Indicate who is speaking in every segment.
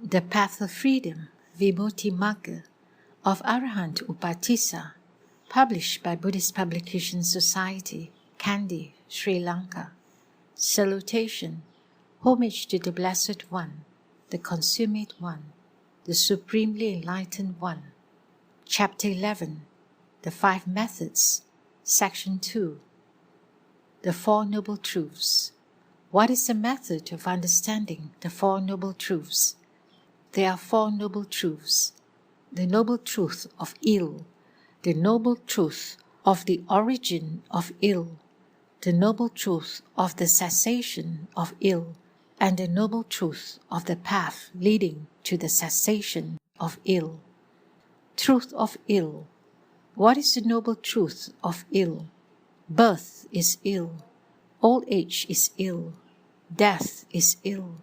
Speaker 1: The Path of Freedom, Vimutti Magga, of Arahant Upatissa, published by Buddhist Publication Society, Kandy, Sri Lanka. Salutation, homage to the Blessed One, the Consummate One, the Supremely Enlightened One. Chapter 11, The Five Methods, Section 2, The Four Noble Truths. What is the method of understanding the Four Noble Truths? There are four noble truths: the noble truth of ill, the noble truth of the origin of ill, the noble truth of the cessation of ill, and the noble truth of the path leading to the cessation of ill. Truth of ill. What is the noble truth of ill? Birth is ill, old age is ill, death is ill,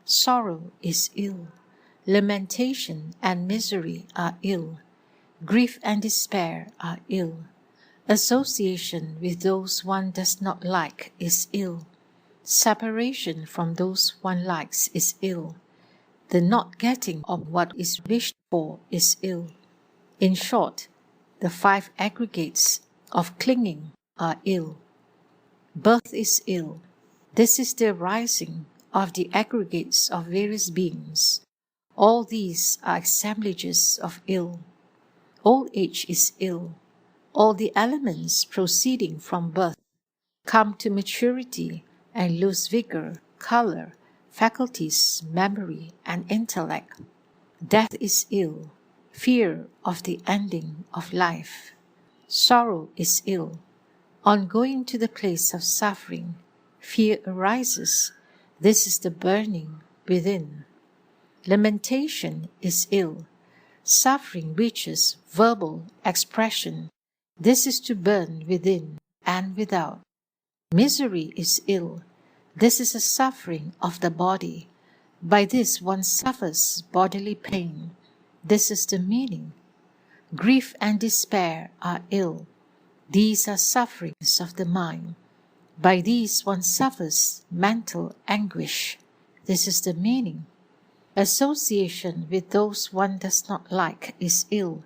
Speaker 1: sorrow is ill, lamentation and misery are ill, grief and despair are ill, association with those one does not like is ill, separation from those one likes is ill, the not getting of what is wished for is ill. In short, the five aggregates of clinging are ill. Birth is ill. This is the arising of the aggregates of various beings. All these are assemblages of ill. Old age is ill. All the elements proceeding from birth come to maturity and lose vigor, color, faculties, memory, and intellect. Death is ill. Fear of the ending of life. Sorrow is ill. On going to the place of suffering, fear arises. This is the burning within. Lamentation is ill. Suffering reaches verbal expression. This is to burn within and without. Misery is ill. This is a suffering of the body. By this one suffers bodily pain. This is the meaning. Grief and despair are ill. These are sufferings of the mind. By these one suffers mental anguish. This is the meaning. Association with those one does not like is ill.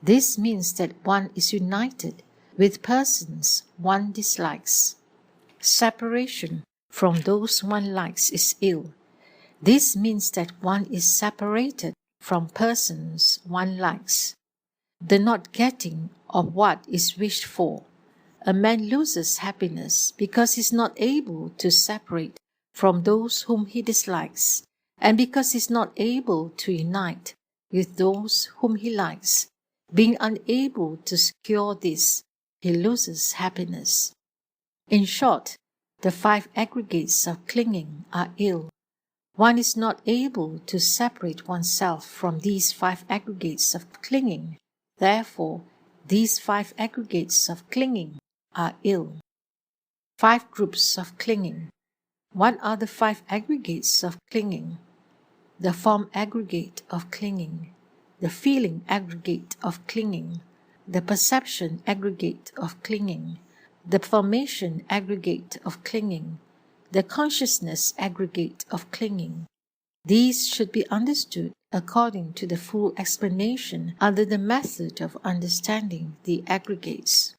Speaker 1: This means that one is united with persons one dislikes. Separation from those one likes is ill. This means that one is separated from persons one likes. The not getting of what is wished for. A man loses happiness because he is not able to separate from those whom he dislikes, and because he is not able to unite with those whom he likes. Being unable to secure this, he loses happiness. In short, the five aggregates of clinging are ill. One is not able to separate oneself from these five aggregates of clinging. Therefore, these five aggregates of clinging are ill. Five groups of clinging. What are the five aggregates of clinging? The form aggregate of clinging, the feeling aggregate of clinging, the perception aggregate of clinging, the formation aggregate of clinging, the consciousness aggregate of clinging. These should be understood according to the full explanation under the method of understanding the aggregates.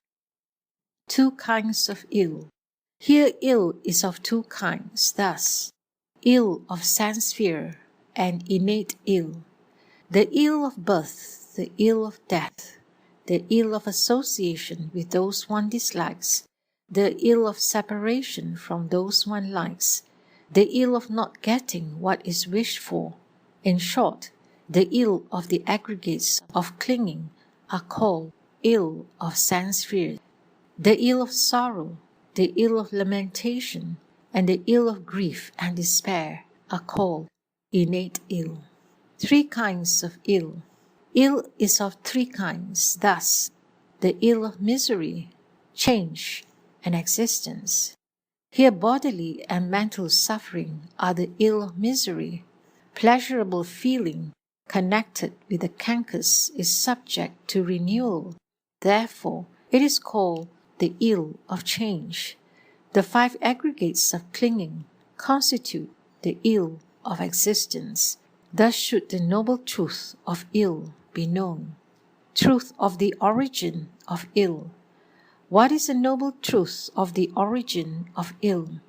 Speaker 1: Two kinds of ill. Here ill is of two kinds, thus, ill of sense fear and innate ill. The ill of birth, the ill of death, the ill of association with those one dislikes, the ill of separation from those one likes, the ill of not getting what is wished for. In short, the ill of the aggregates of clinging are called ill of sense fear. The ill of sorrow, the ill of lamentation, and the ill of grief and despair are called innate ill. Three kinds of ill. Ill is of three kinds, thus, the ill of misery, change, and existence. Here bodily and mental suffering are the ill of misery. Pleasurable feeling connected with the cankers is subject to renewal. Therefore, it is called the ill of change. The five aggregates of clinging constitute the ill of existence. Thus should the noble truth of ill be known. Truth of the origin of ill. What is the noble truth of the origin of ill?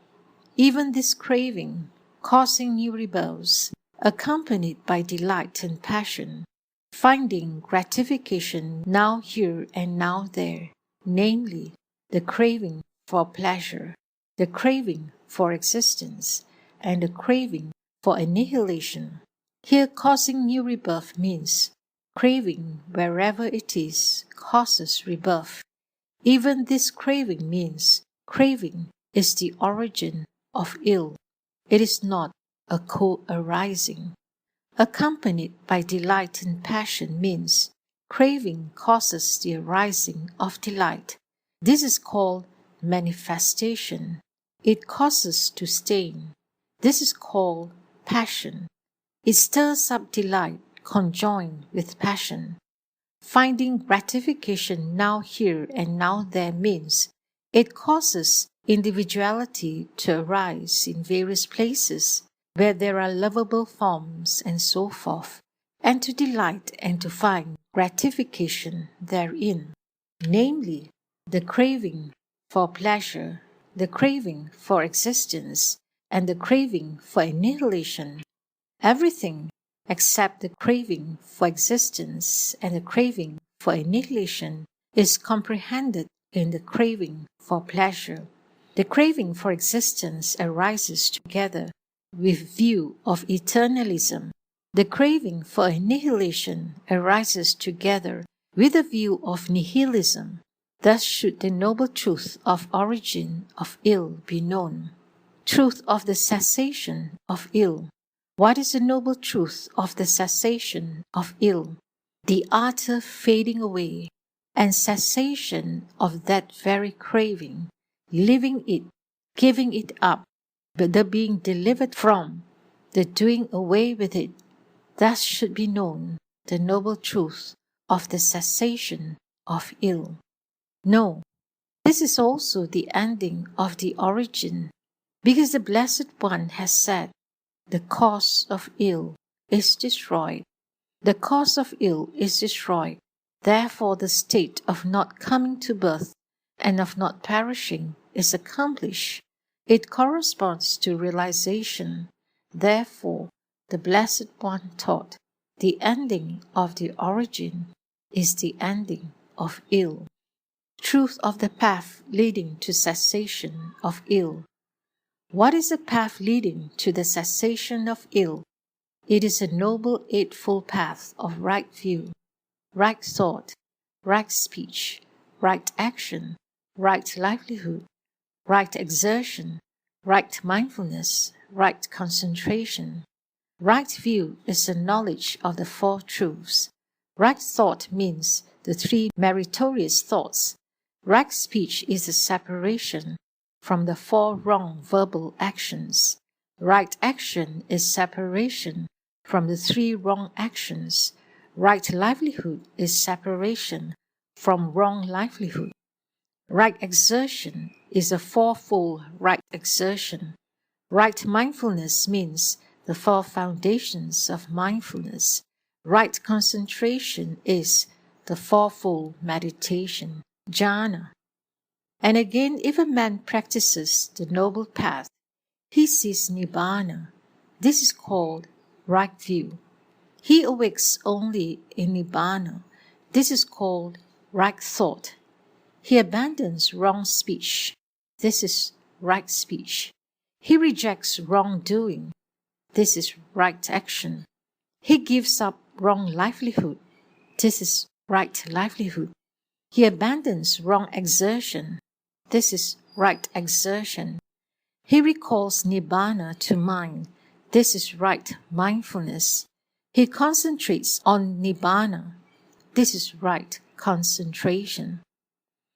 Speaker 1: Even this craving, causing new rebirths, accompanied by delight and passion, finding gratification now here and now there, namely, the craving for pleasure, the craving for existence, and the craving for annihilation. Here, causing new rebirth means craving, wherever it is, causes rebirth. Even this craving means craving is the origin of ill. It is not a co-arising. Accompanied by delight and passion means craving causes the arising of delight. This is called manifestation. It causes to stain. This is called passion. It stirs up delight conjoined with passion. Finding gratification now here and now there means it causes individuality to arise in various places where there are lovable forms and so forth, and to delight and to find gratification therein, namely, the craving for pleasure, the craving for existence, and the craving for annihilation. Everything except the craving for existence and the craving for annihilation is comprehended in the craving for pleasure. The craving for existence arises together with view of eternalism. The craving for annihilation arises together with a view of nihilism. Thus should the noble truth of origin of ill be known. Truth of the cessation of ill. What is the noble truth of the cessation of ill? The utter fading away and cessation of that very craving, leaving it, giving it up, but the being delivered from, the doing away with it. Thus should be known the noble truth of the cessation of ill. No, this is also the ending of the origin, because the Blessed One has said, the cause of ill is destroyed. The cause of ill is destroyed. Therefore the state of not coming to birth and of not perishing is accomplished. It corresponds to realization. Therefore the Blessed One taught, the ending of the origin is the ending of ill. Truth of the path leading to cessation of ill. What is the path leading to the cessation of ill? It is a noble eightfold path of right view, right thought, right speech, right action, right livelihood, right exertion, right mindfulness, right concentration. Right view is the knowledge of the four truths. Right thought means the three meritorious thoughts. Right speech is the separation from the four wrong verbal actions. Right action is separation from the three wrong actions. Right livelihood is separation from wrong livelihood. Right exertion is a fourfold right exertion. Right mindfulness means the four foundations of mindfulness. Right concentration is the fourfold meditation, jhana. And again, if a man practices the noble path, he sees nibbana. This is called right view. He awakes only in nibbana. This is called right thought. He abandons wrong speech. This is right speech. He rejects wrongdoing. This is right action. He gives up wrong livelihood. This is right livelihood. He abandons wrong exertion. This is right exertion. He recalls nibbana to mind. This is right mindfulness. He concentrates on nibbana. This is right concentration.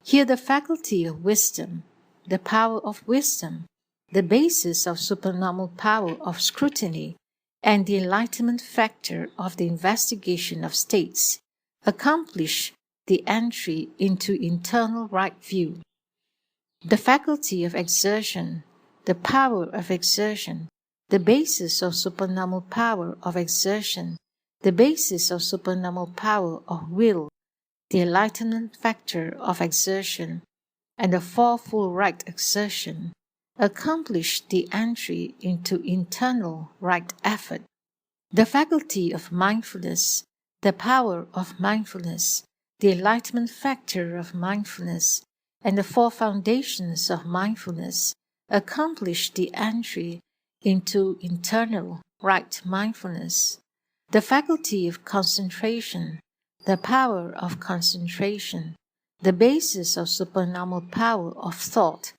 Speaker 1: Here the faculty of wisdom, the power of wisdom, the basis of supernormal power of scrutiny, and the enlightenment factor of the investigation of states accomplish the entry into internal right view. The faculty of exertion, the power of exertion, the basis of supernormal power of exertion, the basis of supernormal power of will, the enlightenment factor of exertion, and the fourfold right exertion, accomplish the entry into internal right effort. The faculty of mindfulness, the power of mindfulness, the enlightenment factor of mindfulness, and the four foundations of mindfulness accomplish the entry into internal right mindfulness. The faculty of concentration, the power of concentration, the basis of supernormal power of thought,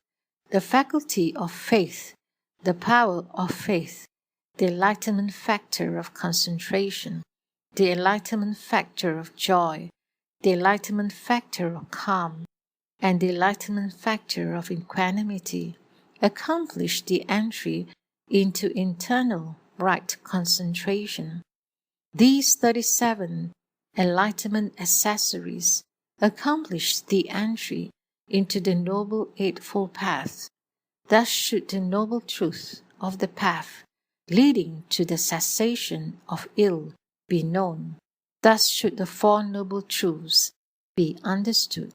Speaker 1: the faculty of faith, the power of faith, the enlightenment factor of concentration, the enlightenment factor of joy, the enlightenment factor of calm, and the enlightenment factor of equanimity accomplish the entry into internal right concentration. These 37 enlightenment accessories accomplish the entry into the Noble Eightfold Path. Thus should the noble truth of the path leading to the cessation of ill be known. Thus should the Four Noble Truths be understood.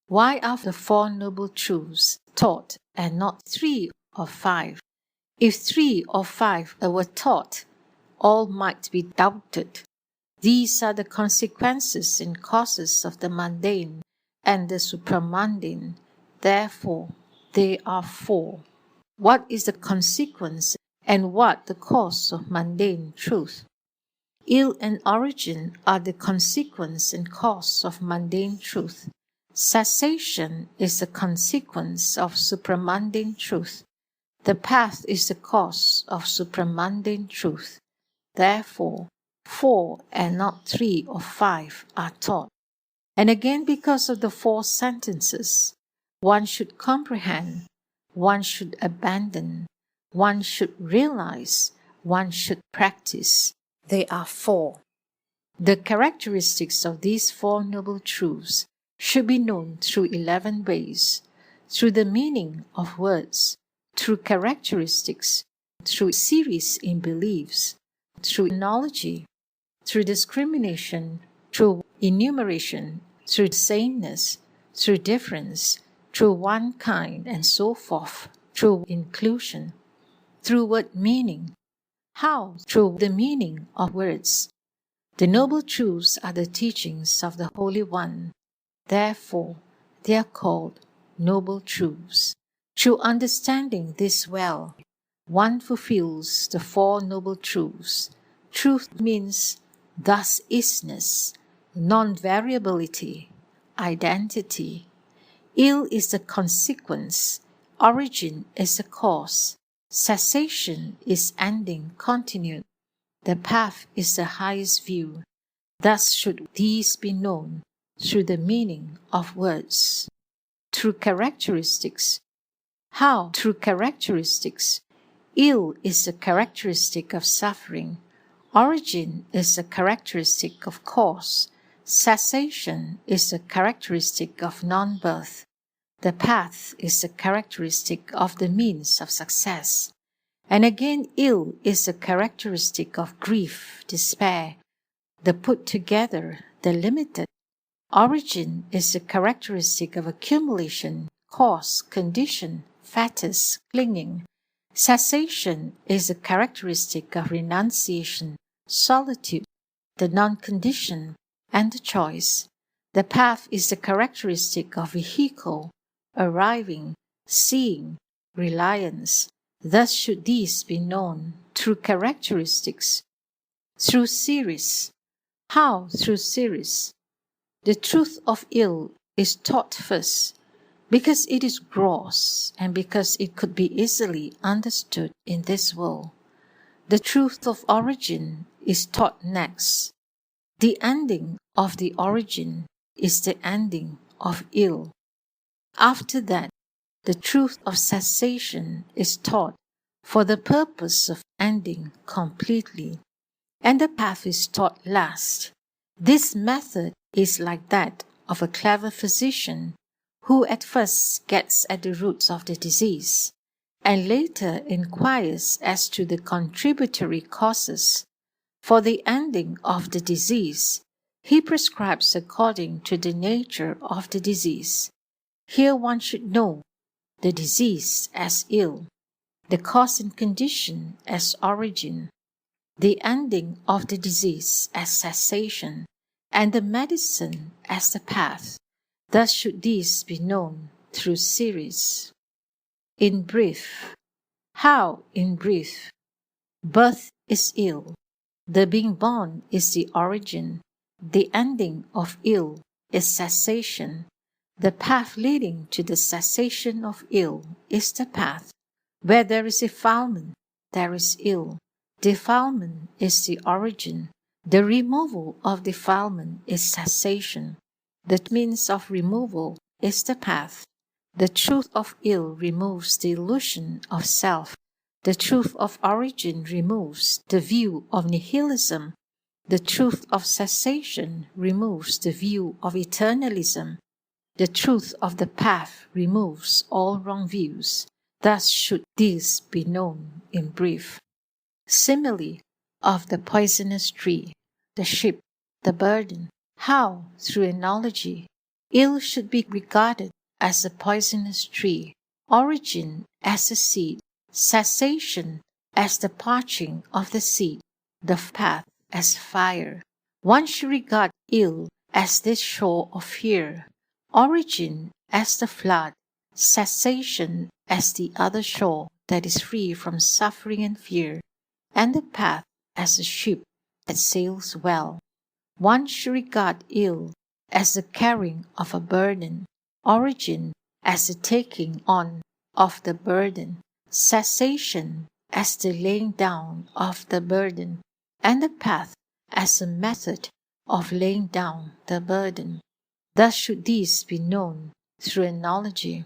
Speaker 1: Why are the Four Noble Truths taught and not 3 or 5? If 3 or 5 were taught, all might be doubted. These are the consequences and causes of the mundane and the supramundane. Therefore, they are 4. What is the consequence and what the cause of mundane truth? Ill and origin are the consequence and cause of mundane truth. Cessation is the consequence of supramundane truth. The path is the cause of supramundane truth. Therefore, 4 and not 3 or 5 are taught. And again, because of the 4 sentences, one should comprehend, one should abandon, one should realize, one should practice. They are 4. The characteristics of these 4 noble truths should be known through 11 ways: through the meaning of words, through characteristics, through series in beliefs, through analogy, through discrimination, through enumeration, through sameness, through difference, through one kind, and so forth, through inclusion, through word meaning. How? Through the meaning of words. The noble truths are the teachings of the Holy One. Therefore, they are called noble truths. Through understanding this well, one fulfills the 4 noble truths. Truth means thus isness, non-variability, identity. Ill is the consequence, origin is the cause, cessation is ending continued, the path is the highest view. Thus should these be known through the meaning of words. Through characteristics. How? Through characteristics. Ill is a characteristic of suffering. Origin is a characteristic of cause. Cessation is a characteristic of non-birth. The path is a characteristic of the means of success. And again, ill is a characteristic of grief, despair, the put together, the limited. Origin is a characteristic of accumulation, cause, condition, fetus, clinging. Cessation is a characteristic of renunciation, solitude, the non-condition, and the choice. The path is a characteristic of vehicle, arriving, seeing, reliance. Thus should these be known through characteristics. Through series. How? Through series. The truth of ill is taught first, because it is gross and because it could be easily understood in this world. The truth of origin is taught next. The ending of the origin is the ending of ill. After that, the truth of cessation is taught for the purpose of ending completely, and the path is taught last. This method is like that of a clever physician who at first gets at the roots of the disease. and later inquires as to the contributory causes. For the ending of the disease, he prescribes according to the nature of the disease. Here one should know the disease as ill, the cause and condition as origin, the ending of the disease as cessation, and the medicine as the path. Thus should these be known through series. In brief. How, in brief? Birth is ill. The being born is the origin. The ending of ill is cessation. The path leading to the cessation of ill is the path. Where there is defilement, there is ill. Defilement is the origin. The removal of defilement is cessation. The means of removal is the path. The truth of ill removes the illusion of self. The truth of origin removes the view of nihilism. The truth of cessation removes the view of eternalism. The truth of the path removes all wrong views. Thus should these be known in brief. Simile of the poisonous tree, the ship, the burden. How, through analogy, ill should be regarded as a poisonous tree, origin as a seed, cessation as the parching of the seed, the path as fire. One should regard ill as this shore of fear, origin as the flood, cessation as the other shore that is free from suffering and fear, and the path as a ship that sails well. One should regard ill as the carrying of a burden, origin as the taking on of the burden, cessation as the laying down of the burden, and the path as a method of laying down the burden. Thus should these be known through analogy.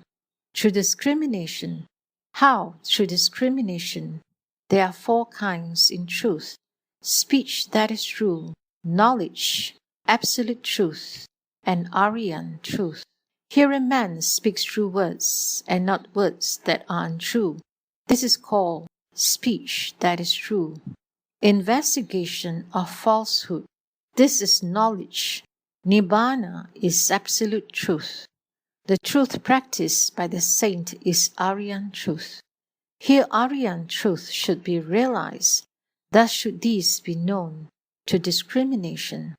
Speaker 1: Through discrimination. How, through discrimination? There are four kinds in truth: speech that is true, knowledge, absolute truth, and Arahant truth. Here a man speaks true words, and not words that are untrue. This is called speech that is true. Investigation of falsehood. This is knowledge. Nibbana is absolute truth. The truth practiced by the saint is Arahant truth. Here Arahant truth should be realized. Thus should these be known to discrimination.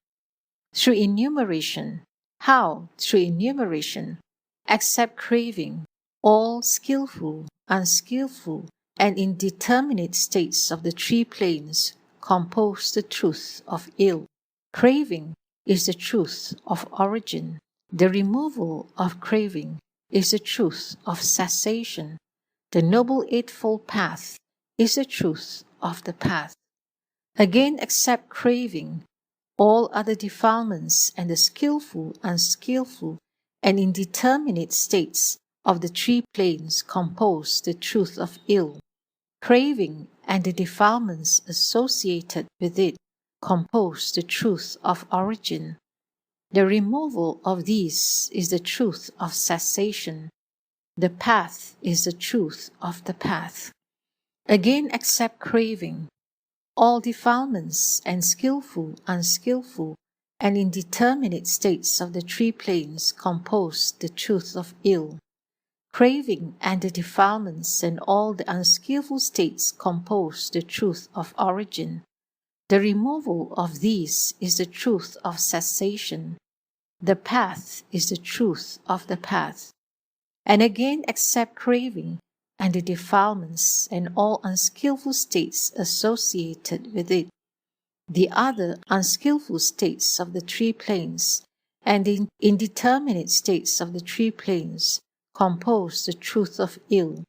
Speaker 1: Through enumeration. How, through enumeration? Accept craving. All skillful, unskillful, and indeterminate states of the three planes compose the truth of ill. Craving is the truth of origin. The removal of craving is the truth of cessation. The Noble Eightfold Path is the truth of the path. Again accept craving. All other defilements and the skillful, unskillful, and indeterminate states of the three planes compose the truth of ill. Craving and the defilements associated with it compose the truth of origin. The removal of these is the truth of cessation. The path is the truth of the path. Again accept craving. All defilements and skillful, unskillful, and indeterminate states of the three planes compose the truth of ill. Craving and the defilements and all the unskillful states compose the truth of origin. The removal of these is the truth of cessation. The path is the truth of the path. And again accept craving and the defilements and all unskillful states associated with it. The other unskillful states of the three planes and the indeterminate states of the three planes compose the truth of ill.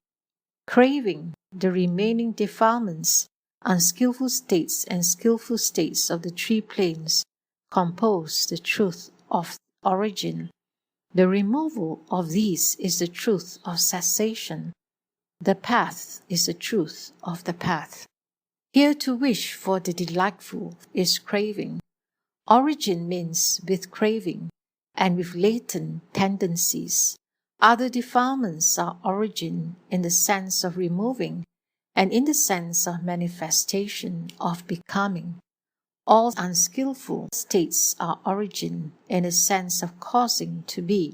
Speaker 1: Craving, the remaining defilements, unskillful states and skillful states of the three planes compose the truth of origin. The removal of these is the truth of cessation. The path is the truth of the path. Here to wish for the delightful is craving. Origin means with craving and with latent tendencies. Other defilements are origin in the sense of removing and in the sense of manifestation of becoming. All unskillful states are origin in the sense of causing to be.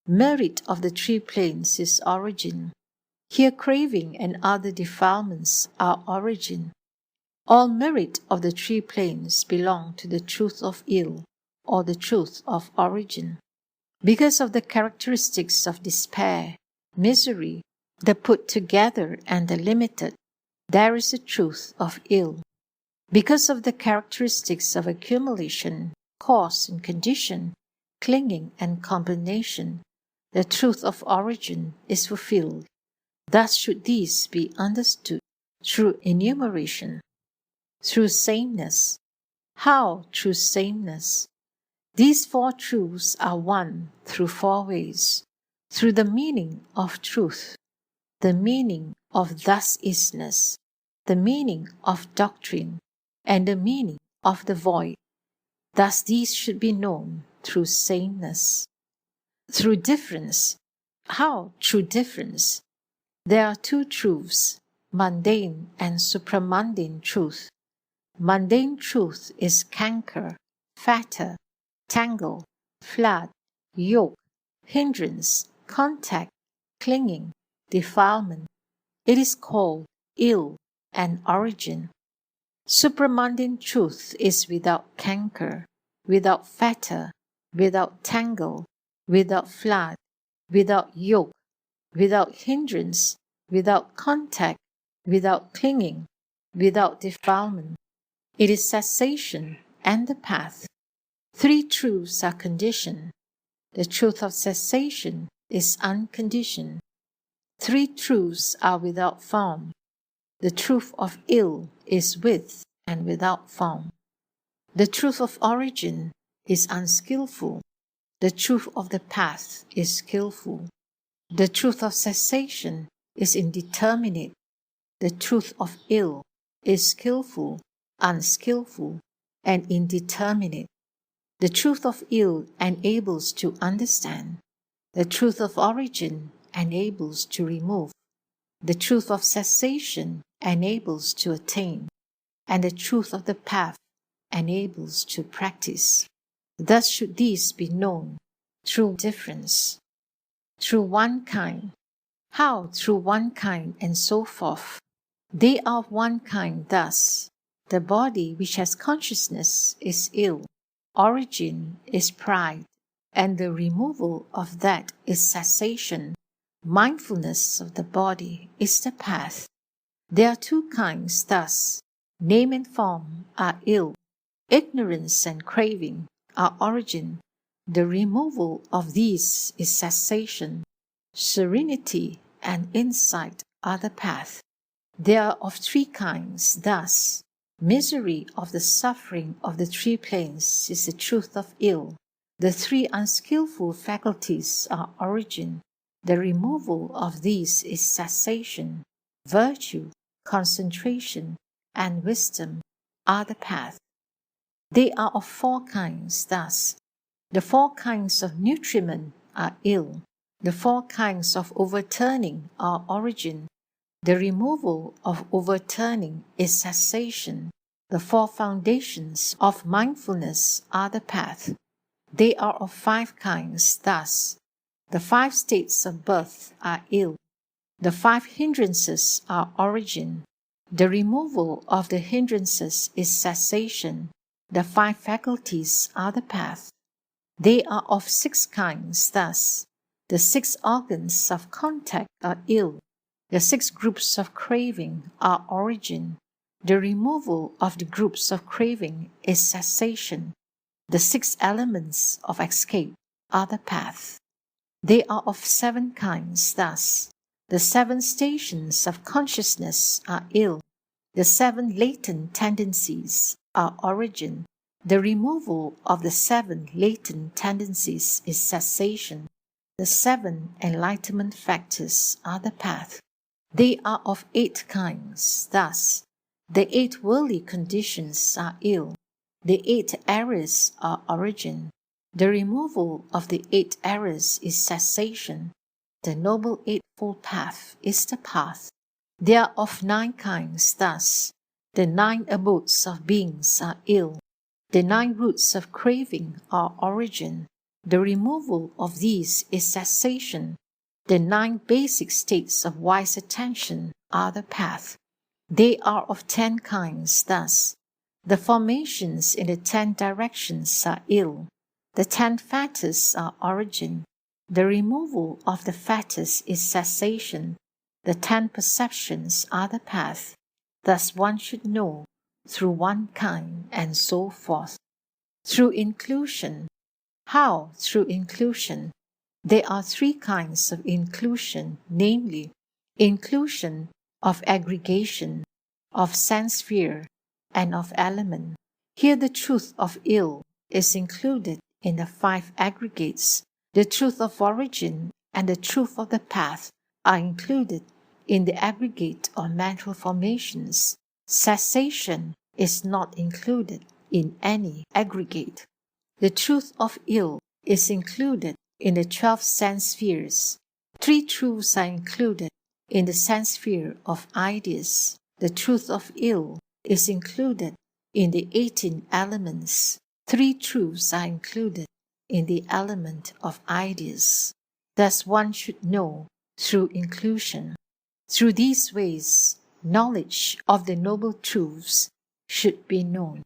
Speaker 1: Merit of the three planes is origin. Here craving and other defilements are origin. All merit of the three planes belong to the truth of ill, or the truth of origin. Because of the characteristics of despair, misery, the put together and the limited, there is a truth of ill. Because of the characteristics of accumulation, cause and condition, clinging and combination, the truth of origin is fulfilled. Thus should these be understood through enumeration, through sameness. How through sameness? These four truths are one through four ways, through the meaning of truth, the meaning of thus isness, the meaning of doctrine, and the meaning of the void. Thus these should be known through sameness. Through difference. How through difference? There are two truths, mundane and supramundane truth. Mundane truth is canker, fetter, tangle, flood, yoke, hindrance, contact, clinging, defilement. It is called ill and origin. Supramundane truth is without canker, without fetter, without tangle, without flood, without yoke, without hindrance, without contact, without clinging, without defilement. It is cessation and the path. Three truths are conditioned. The truth of cessation is unconditioned. Three truths are without form. The truth of ill is with and without form. The truth of origin is unskillful. The truth of the path is skillful. The truth of cessation is indeterminate. The truth of ill is skillful, unskillful, and indeterminate. The truth of ill enables to understand. The truth of origin enables to remove. The truth of cessation enables to attain. And the truth of the path enables to practice. Thus should these be known through difference, through one kind. How through one kind and so forth? They are of one kind thus. The body which has consciousness is ill. Origin is pride, and the removal of that is cessation. Mindfulness of the body is the path. There are two kinds thus. Name and form are ill. Ignorance and craving are origin. The removal of these is cessation. Serenity and insight are the path. They are of three kinds thus. Misery of the suffering of the three planes is the truth of ill. The three unskillful faculties are origin. The removal of these is cessation. Virtue, concentration, and wisdom are the path. They are of four kinds thus. The four kinds of nutriment are ill. The four kinds of overturning are origin. The removal of overturning is cessation. The four foundations of mindfulness are the path. They are of five kinds thus. The five states of birth are ill. The five hindrances are origin. The removal of the hindrances is cessation. The five faculties are the path. They are of six kinds thus. The six organs of contact are ill. The six groups of craving are origin. The removal of the groups of craving is cessation. The six elements of escape are the path. They are of seven kinds thus. The seven stations of consciousness are ill. The seven latent tendencies are origin. The removal of the seven latent tendencies is cessation. The seven enlightenment factors are the path. They are of eight kinds thus. The eight worldly conditions are ill. The eight errors are origin. The removal of the eight errors is cessation. The Noble Eightfold Path is the path. They are of 9 kinds, thus, the 9 abodes of beings are ill. The 9 roots of craving are origin. The removal of these is cessation. The 9 basic states of wise attention are the path. They are of 10 kinds, thus, the formations in the 10 directions are ill. The 10 fetters are origin. The removal of the fetters is cessation. The 10 perceptions are the path. Thus one should know through one kind, and so forth. Through inclusion. How through inclusion? There are 3 kinds of inclusion, namely, inclusion of aggregation, of sense sphere, and of element. Here the truth of ill is included in the 5 aggregates. The truth of origin and the truth of the path are included in the aggregate or mental formations. Cessation is not included in any aggregate. The truth of ill is included in the 12 sense spheres. 3 truths are included in the sense sphere of ideas. The truth of ill is included in the 18 elements. 3 truths are included in the element of ideas. Thus one should know through inclusion. Through these ways, knowledge of the noble truths should be known.